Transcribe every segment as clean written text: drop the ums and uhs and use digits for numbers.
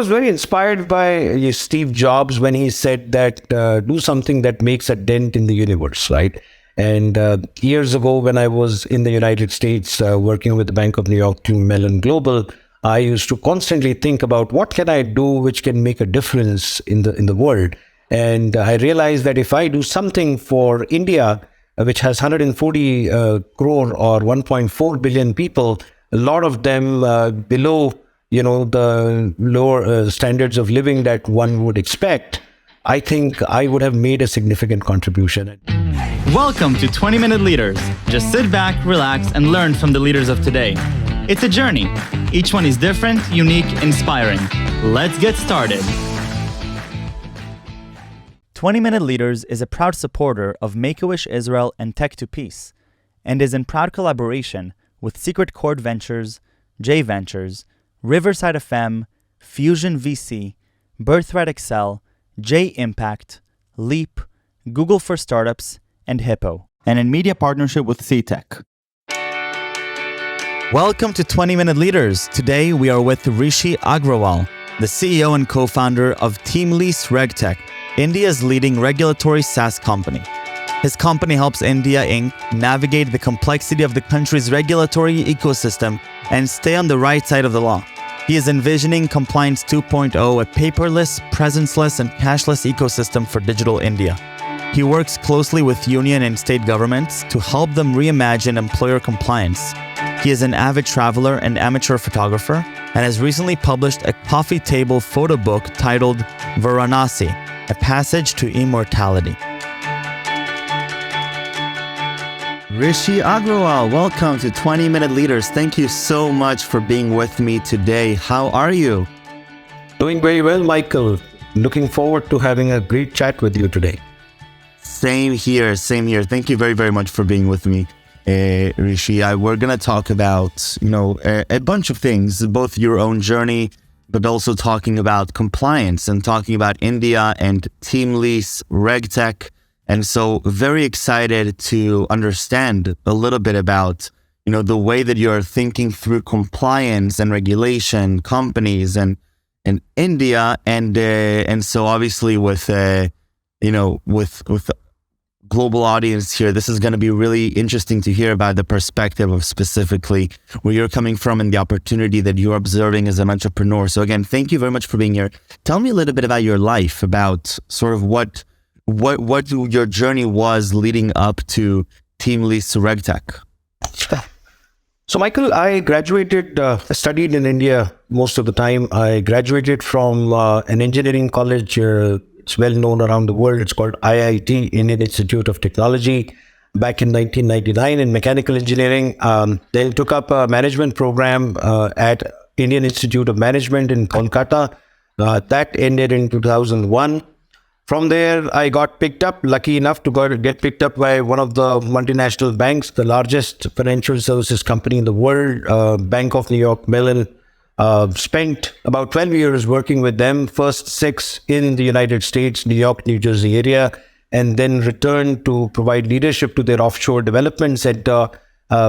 was very inspired by Steve Jobs when he said that do something that makes a dent in the universe, right? And years ago, when I was in the United States working with the Bank of New York to Mellon Global, I used to constantly think about what can I do which can make a difference in the world. And I realized that if I do something for India, which has 140 crore or 1.4 billion people, a lot of them below, the lower standards of living that one would expect, I think I would have made a significant contribution. Welcome to 20-Minute Leaders. Just sit back, relax, and learn from the leaders of today. It's a journey. Each one is different, unique, inspiring. Let's get started. 20-Minute Leaders is a proud supporter of Make-A-Wish Israel and Tech to Peace, and is in proud collaboration with Secret Chord Ventures, J Ventures, Riverside FM, Fusion VC, Birthright Excel, J Impact, Leap, Google for Startups, and Hippo, and in media partnership with CTech. Welcome to 20-Minute Leaders. Today we are with Rishi Agrawal, the CEO and co-founder of TeamLease Regtech, India's leading regulatory SaaS company. His company helps India Inc. navigate the complexity of the country's regulatory ecosystem and stay on the right side of the law. He is envisioning Compliance 2.0, a paperless, presenceless, and cashless ecosystem for digital India. He works closely with union and state governments to help them reimagine employer compliance. He is an avid traveler and amateur photographer and has recently published a coffee table photo book titled Varanasi, a passage to immortality. Rishi Agrawal, welcome to 20-Minute Leaders. Thank you so much for being with me today. How are you? Doing very well, Michael. Looking forward to having a great chat with you today. Same here. Thank you very, very much for being with me, Rishi. We're going to talk about, a bunch of things, both your own journey, but also talking about compliance and talking about India and TeamLease Regtech. And so very excited to understand a little bit about, the way that you're thinking through compliance and regulation, companies and India. And so obviously with global audience here, this is going to be really interesting to hear about the perspective of specifically where you're coming from and the opportunity that you're observing as an entrepreneur. So again, thank you very much for being here. Tell me a little bit about your life, about sort of what your journey was leading up to TeamLease Regtech. So Michael, I graduated, studied in India most of the time. I graduated from an engineering college. It's well known around the world. It's called IIT, Indian Institute of Technology, back in 1999 in mechanical engineering. Then took up a management program at Indian Institute of Management in Kolkata. That ended in 2001. From there, I got picked up, lucky enough to get picked up by one of the multinational banks, the largest financial services company in the world, Bank of New York Mellon. Spent about 12 years working with them, first 6 in the United States, New York, New Jersey area, and then returned to provide leadership to their offshore development center,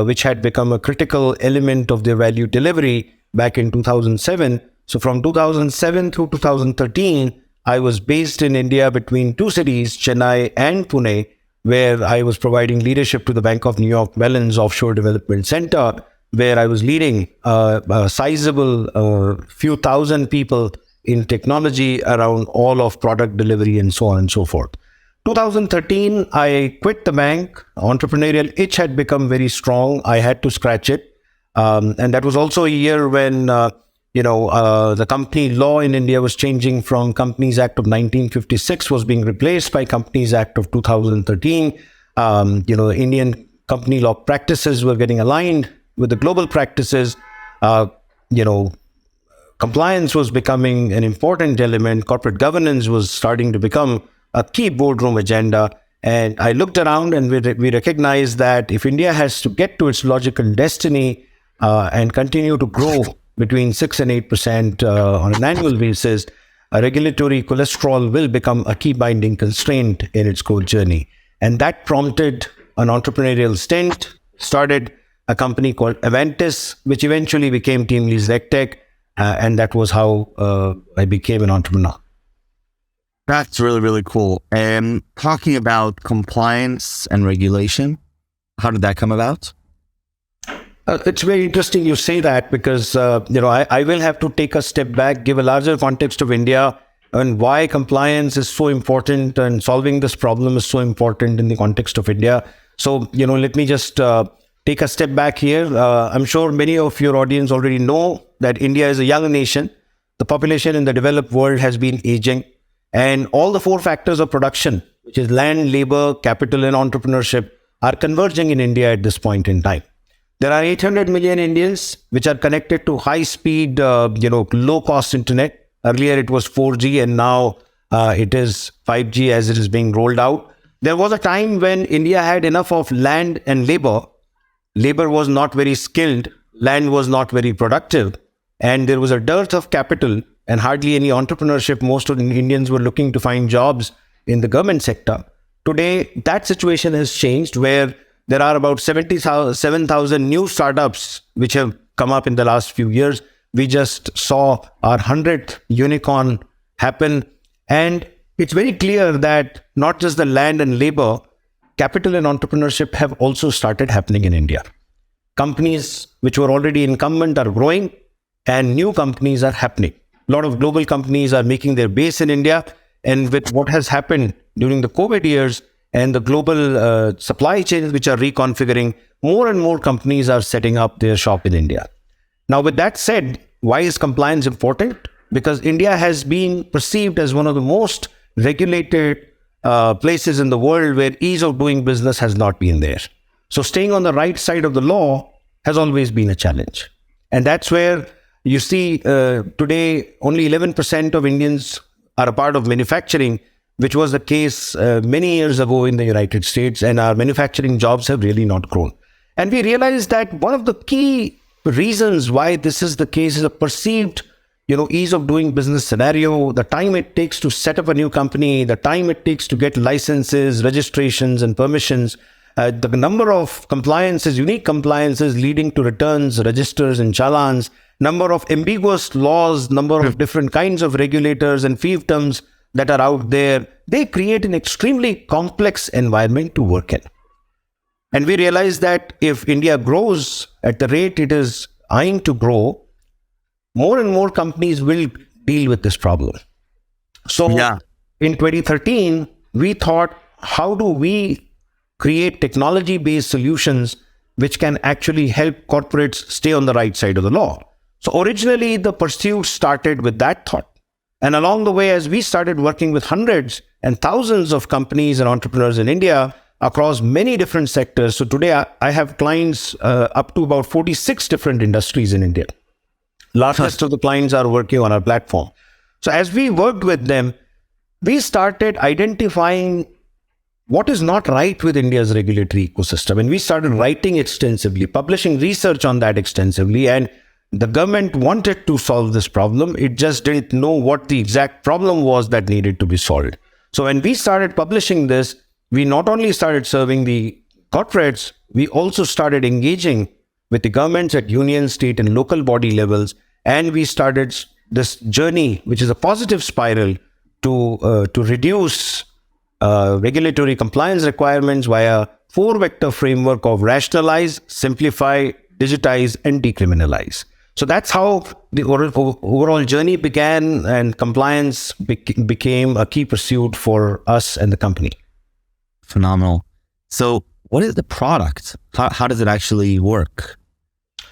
which had become a critical element of their value delivery back in 2007. So from 2007 through 2013, I was based in India between 2 cities, Chennai and Pune, where I was providing leadership to the Bank of New York Mellon's offshore development center, where I was leading a sizable few thousand people in technology around all of product delivery and so on and so forth. 2013, I quit the bank. Entrepreneurial itch had become very strong. I had to scratch it. And that was also a year when, the company law in India was changing from Companies Act of 1956 was being replaced by Companies Act of 2013. Indian company law practices were getting aligned with the global practices. Compliance was becoming an important element. Corporate governance was starting to become a key boardroom agenda. And I looked around and we recognized that if India has to get to its logical destiny and continue to grow between 6 and 8% on an annual basis, a regulatory cholesterol will become a key binding constraint in its growth journey. And that prompted an entrepreneurial stint, started a company called Aventis, which eventually became TeamLease Regtech. And that was how I became an entrepreneur. That's really, really cool. And talking about compliance and regulation, how did that come about? It's very interesting you say that because, I will have to take a step back, give a larger context of India and why compliance is so important and solving this problem is so important in the context of India. So, let me just take a step back here. I'm sure many of your audience already know that India is a young nation. The population in the developed world has been aging. And all the four factors of production, which is land, labor, capital, and entrepreneurship, are converging in India at this point in time. There are 800 million Indians which are connected to high-speed, low-cost internet. Earlier it was 4G and now it is 5G as it is being rolled out. There was a time when India had enough of land and labor. Labor was not very skilled, land was not very productive, and there was a dearth of capital and hardly any entrepreneurship. Most of the Indians were looking to find jobs in the government sector. Today, that situation has changed where there are about 77,000 new startups which have come up in the last few years. We just saw our 100th unicorn happen. And it's very clear that not just the land and labor, capital and entrepreneurship have also started happening in India. Companies which were already incumbent are growing and new companies are happening. A lot of global companies are making their base in India. And with what has happened during the COVID years and the global supply chains which are reconfiguring, more and more companies are setting up their shop in India. Now, with that said, why is compliance important? Because India has been perceived as one of the most regulated places in the world where ease of doing business has not been there. So staying on the right side of the law has always been a challenge. And that's where you see today only 11% of Indians are a part of manufacturing, which was the case many years ago in the United States, and our manufacturing jobs have really not grown. And we realized that one of the key reasons why this is the case is a perceived, ease of doing business scenario, the time it takes to set up a new company, the time it takes to get licenses, registrations, and permissions, the number of compliances, unique compliances leading to returns, registers, and challans, number of ambiguous laws, number of different kinds of regulators and fiefdoms that are out there, they create an extremely complex environment to work in. And we realize that if India grows at the rate it is eyeing to grow, more and more companies will deal with this problem. So in 2013, we thought, how do we create technology-based solutions which can actually help corporates stay on the right side of the law? So originally, the pursuit started with that thought. And along the way, as we started working with hundreds and thousands of companies and entrepreneurs in India across many different sectors. So today, I have clients up to about 46 different industries in India. Largest of the clients are working on our platform. So as we worked with them, we started identifying what is not right with India's regulatory ecosystem. And we started writing extensively, publishing research on that extensively. And the government wanted to solve this problem. It just didn't know what the exact problem was that needed to be solved. So when we started publishing this, we not only started serving the corporates, we also started engaging with the governments at union, state, and local body levels. And we started this journey, which is a positive spiral to reduce regulatory compliance requirements via 4-vector framework of rationalize, simplify, digitize, and decriminalize. So that's how the overall journey began, and compliance became a key pursuit for us and the company. Phenomenal. So what is the product? How does it actually work?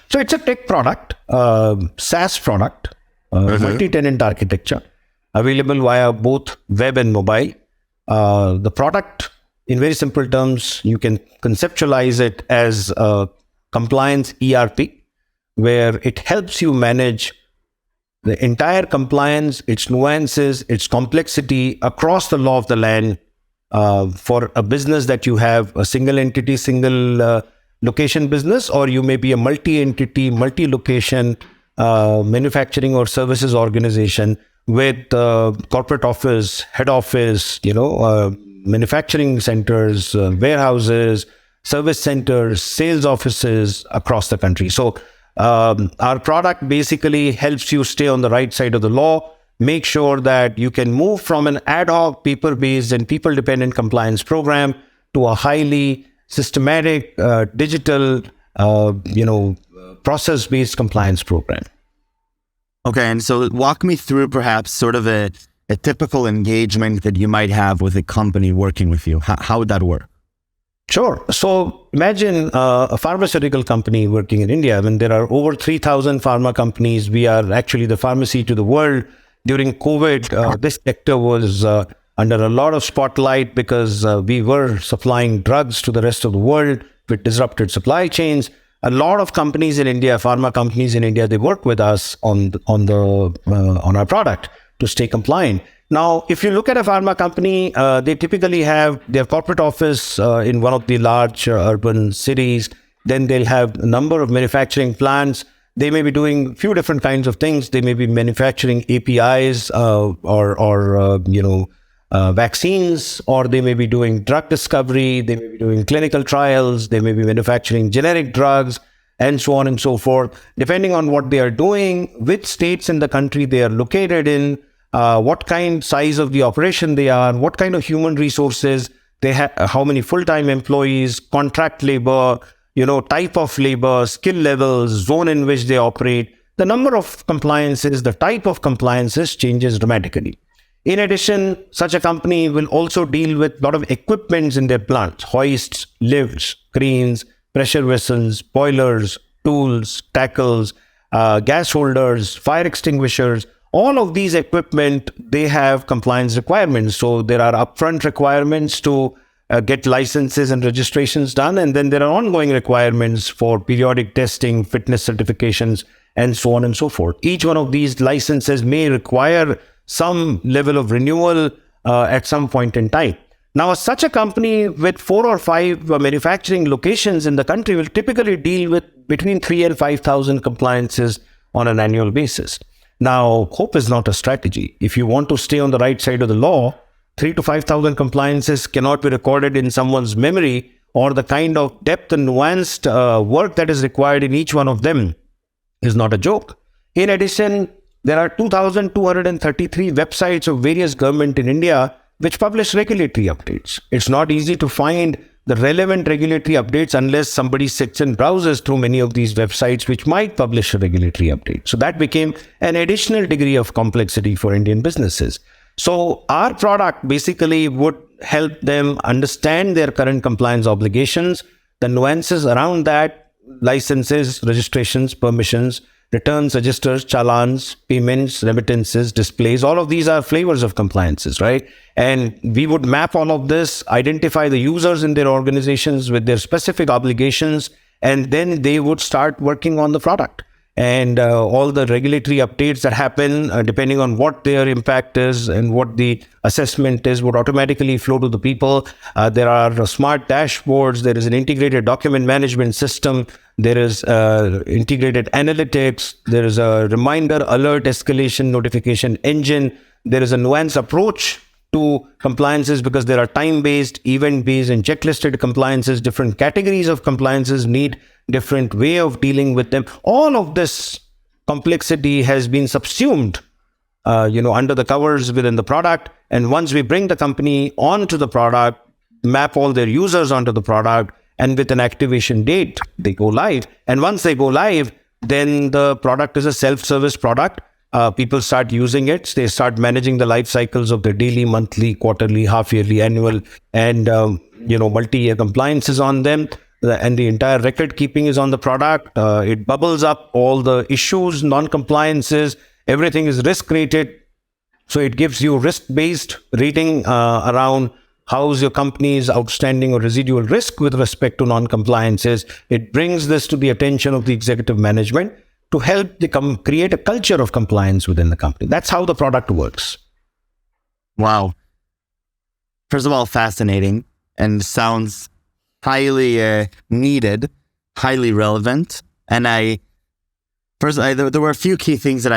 So it's a tech product, SaaS product, multi-tenant architecture, available via both web and mobile. The product, in very simple terms, you can conceptualize it as a compliance ERP, where it helps you manage the entire compliance, its nuances, its complexity across the law of the land for a business that you have a single entity, single location business, or you may be a multi-entity, multi-location manufacturing or services organization with corporate office, head office, manufacturing centers, warehouses, service centers, sales offices across the country. So Our product basically helps you stay on the right side of the law, make sure that you can move from an ad hoc, paper-based and people-dependent compliance program to a highly systematic, digital, process-based compliance program. Okay, and so walk me through perhaps sort of a typical engagement that you might have with a company working with you. How would that work? Sure. So imagine a pharmaceutical company working in India. When there are over 3,000 pharma companies, we are actually the pharmacy to the world. During COVID, this sector was under a lot of spotlight because we were supplying drugs to the rest of the world with disrupted supply chains. A lot of companies in India, pharma companies in India, they work with us on our product to stay compliant. Now, if you look at a pharma company, they typically have their corporate office in one of the large urban cities. Then they'll have a number of manufacturing plants. They may be doing a few different kinds of things. They may be manufacturing APIs or vaccines, or they may be doing drug discovery. They may be doing clinical trials. They may be manufacturing generic drugs, and so on and so forth. Depending on what they are doing, which states in the country they are located in, what kind size of the operation they are, what kind of human resources they have, how many full-time employees, contract labor, type of labor, skill levels, zone in which they operate. The number of compliances, the type of compliances changes dramatically. In addition, such a company will also deal with a lot of equipments in their plants: hoists, lifts, cranes, pressure vessels, boilers, tools, tackles, gas holders, fire extinguishers. All of these equipment, they have compliance requirements. So there are upfront requirements to get licenses and registrations done. And then there are ongoing requirements for periodic testing, fitness certifications, and so on and so forth. Each one of these licenses may require some level of renewal at some point in time. Now, such a company with 4 or 5 manufacturing locations in the country will typically deal with between 3,000 and 5,000 compliances on an annual basis. Now, hope is not a strategy. If you want to stay on the right side of the law, 3,000 to 5,000 compliances cannot be recorded in someone's memory, or the kind of depth and nuanced work that is required in each one of them is not a joke. In addition, there are 2,233 websites of various government in India which publish regulatory updates. It's not easy to find the relevant regulatory updates unless somebody sits and browses through many of these websites which might publish a regulatory update. So that became an additional degree of complexity for Indian businesses. So our product basically would help them understand their current compliance obligations, the nuances around that, licenses, registrations, permissions, returns, registers, challans, payments, remittances, displays. All of these are flavors of compliances, right? And we would map all of this, identify the users in their organizations with their specific obligations, and then they would start working on the product. And all the regulatory updates that happen, depending on what their impact is and what the assessment is, would automatically flow to the people. There are smart dashboards. There is an integrated document management system. There is integrated analytics. There is a reminder, alert, escalation, notification engine. There is a nuanced approach to compliances because there are time-based, event-based, and checklisted compliances. Different categories of compliances need different way of dealing with them. All of this complexity has been subsumed, under the covers within the product. And once we bring the company onto the product, map all their users onto the product, and with an activation date, they go live. And once they go live, then the product is a self-service product. People start using it. They start managing the life cycles of their daily, monthly, quarterly, half-yearly, annual, and multi-year compliances on them. And the entire record keeping is on the product. It bubbles up all the issues, non-compliances. Everything is risk rated. So it gives you risk-based rating around how is your company's outstanding or residual risk with respect to non-compliances. It brings this to the attention of the executive management to help create a culture of compliance within the company. That's how the product works. Wow. First of all, fascinating, and sounds highly needed, highly relevant. And there were a few key things that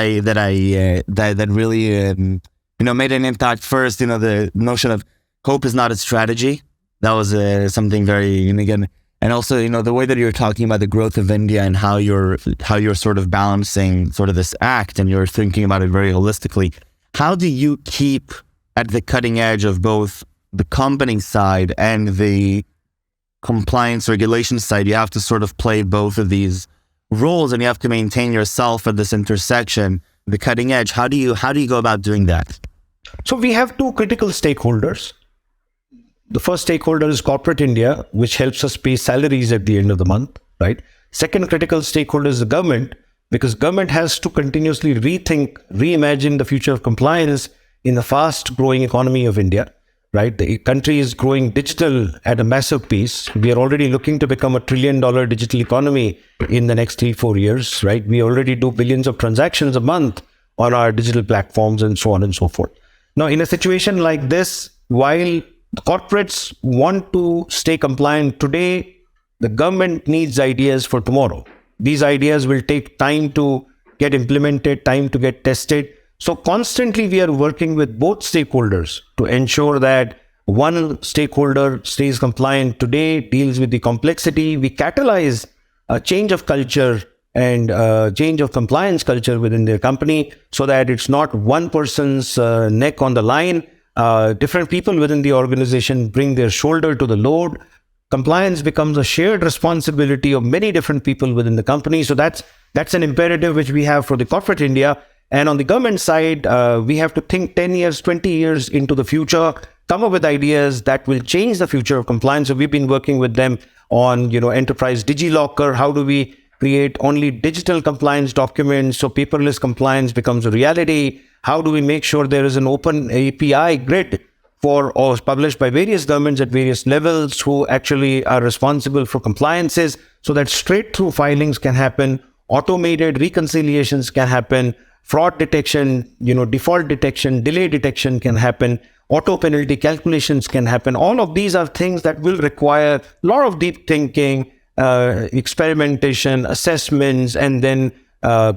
really made an impact. First, the notion of hope is not a strategy. That was something very, and again, And also, the way that you're talking about the growth of India and how you're sort of balancing sort of this act, and you're thinking about it very holistically. How do you keep at the cutting edge of both the company side and the compliance regulation side? You have to sort of play both of these roles, and you have to maintain yourself at this intersection, the cutting edge. How do you go about doing that? So we have two critical stakeholders. The first stakeholder is corporate India, which helps us pay salaries at the end of the month, right? Second critical stakeholder is the government, because government has to continuously reimagine the future of compliance in the fast growing economy of India, right? The country is growing digital at a massive pace. We are already looking to become $1 trillion digital economy in the next 3-4 years, right? We already do billions of transactions a month on our digital platforms and so on and so forth. Now, in a situation like this, while the corporates want to stay compliant today, the government needs ideas for tomorrow. These ideas will take time to get implemented, time to get tested. So constantly we are working with both stakeholders to ensure that one stakeholder stays compliant today, deals with the complexity. We catalyze a change of culture and change of compliance culture within their company, so that it's not one person's neck on the line. Different people within the organization bring their shoulder to the load. Compliance becomes a shared responsibility of many different people within the company. So that's an imperative which we have for the corporate India. And on the government side, we have to think 10 years, 20 years into the future, come up with ideas that will change the future of compliance. So we've been working with them on, enterprise DigiLocker. How do we create only digital compliance documents so paperless compliance becomes a reality? How do we make sure there is an open API grid or published by various governments at various levels who actually are responsible for compliances, so that straight through filings can happen, automated reconciliations can happen, fraud detection, default detection, delay detection can happen, auto penalty calculations can happen. All of these are things that will require a lot of deep thinking, experimentation, assessments, and then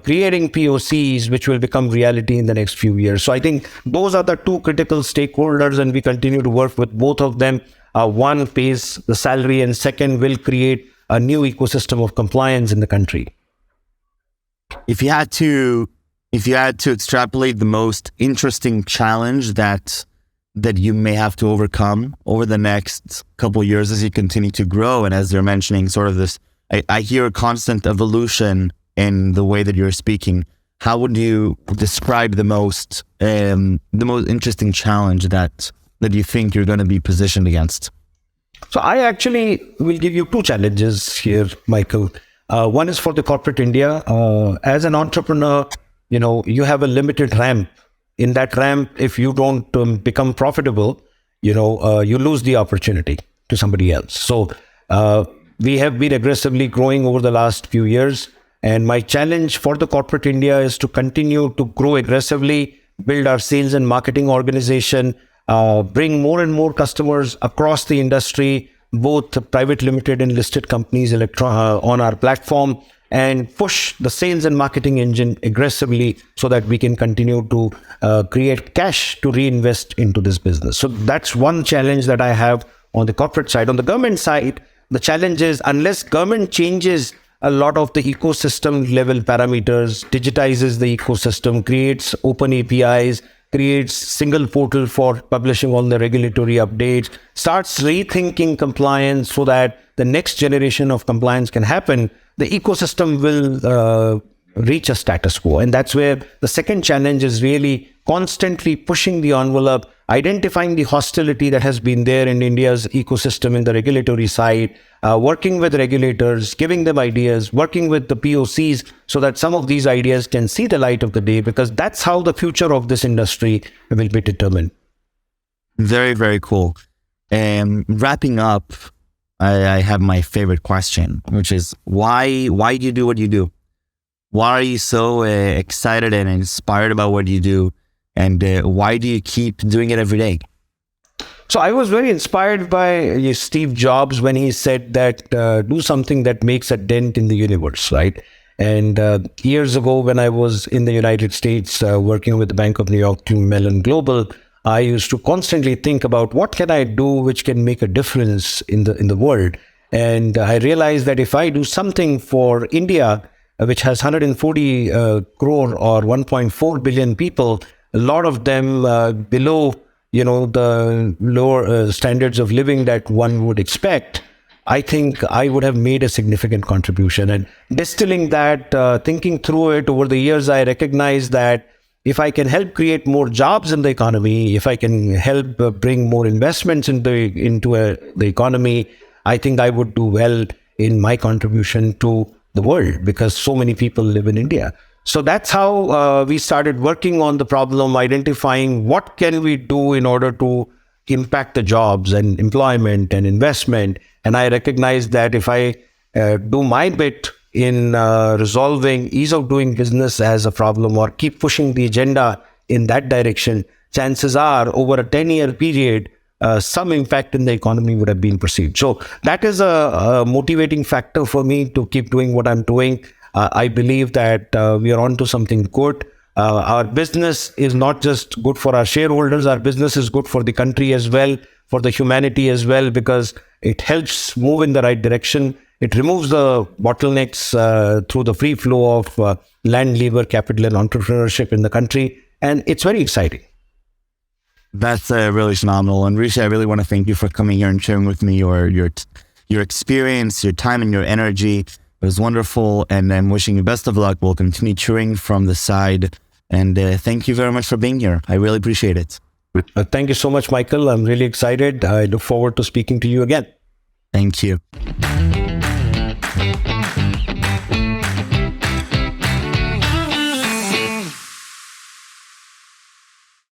creating POCs, which will become reality in the next few years. So I think those are the two critical stakeholders, and we continue to work with both of them. One pays the salary, and second will create a new ecosystem of compliance in the country. If you had to extrapolate the most interesting challenge that you may have to overcome over the next couple of years as you continue to grow, and as you're mentioning sort of this, I hear a constant evolution in the way that you're speaking. How would you describe the most interesting challenge that you think you're going to be positioned against? So I actually will give you two challenges here, Michael. One is for the corporate India. As an entrepreneur, you have a limited ramp. In that ramp, if you don't become profitable, you lose the opportunity to somebody else. So we have been aggressively growing over the last few years. And my challenge for the corporate India is to continue to grow aggressively, build our sales and marketing organization, bring more and more customers across the industry, both private limited and listed companies on our platform, and push the sales and marketing engine aggressively so that we can continue to create cash to reinvest into this business. So that's one challenge that I have on the corporate side. On the government side, the challenge is, unless government changes a lot of the ecosystem level parameters, digitizes the ecosystem, creates open APIs, creates single portal for publishing all the regulatory updates, starts rethinking compliance so that the next generation of compliance can happen, the ecosystem will reach a status quo. And that's where the second challenge is really constantly pushing the envelope, identifying the hostility that has been there in India's ecosystem in the regulatory side, working with regulators, giving them ideas, working with the POCs so that some of these ideas can see the light of the day, because that's how the future of this industry will be determined. Very, very cool. And wrapping up, I have my favorite question, which is why do you do what you do? Why are you so excited and inspired about what you do? And why do you keep doing it every day? So I was very inspired by Steve Jobs when he said that do something that makes a dent in the universe, right? And years ago, when I was in the United States working with the Bank of New York team, Mellon Global, I used to constantly think about what can I do which can make a difference in the world. And I realized that if I do something for India, which has 140 crore or 1.4 billion people, a lot of them below, the lower standards of living that one would expect, I think I would have made a significant contribution. And distilling that, thinking through it over the years, I recognized that if I can help create more jobs in the economy, if I can help bring more investments into the economy, I think I would do well in my contribution to the world, because so many people live in India. So that's how we started working on the problem, identifying what can we do in order to impact the jobs and employment and investment. And I recognized that if I do my bit in resolving ease of doing business as a problem, or keep pushing the agenda in that direction, chances are over a 10-year period, some impact in the economy would have been perceived. So that is a motivating factor for me to keep doing what I'm doing. I believe that we are on to something good. Our business is not just good for our shareholders, our business is good for the country as well, for the humanity as well, because it helps move in the right direction. It removes the bottlenecks through the free flow of land, labor, capital, and entrepreneurship in the country. And it's very exciting. That's really phenomenal. And Rishi, I really want to thank you for coming here and sharing with me your experience, your time, and your energy. It was wonderful, and I'm wishing you best of luck. We'll continue cheering from the side. And thank you very much for being here. I really appreciate it. Thank you so much, Michael. I'm really excited. I look forward to speaking to you again. Thank you.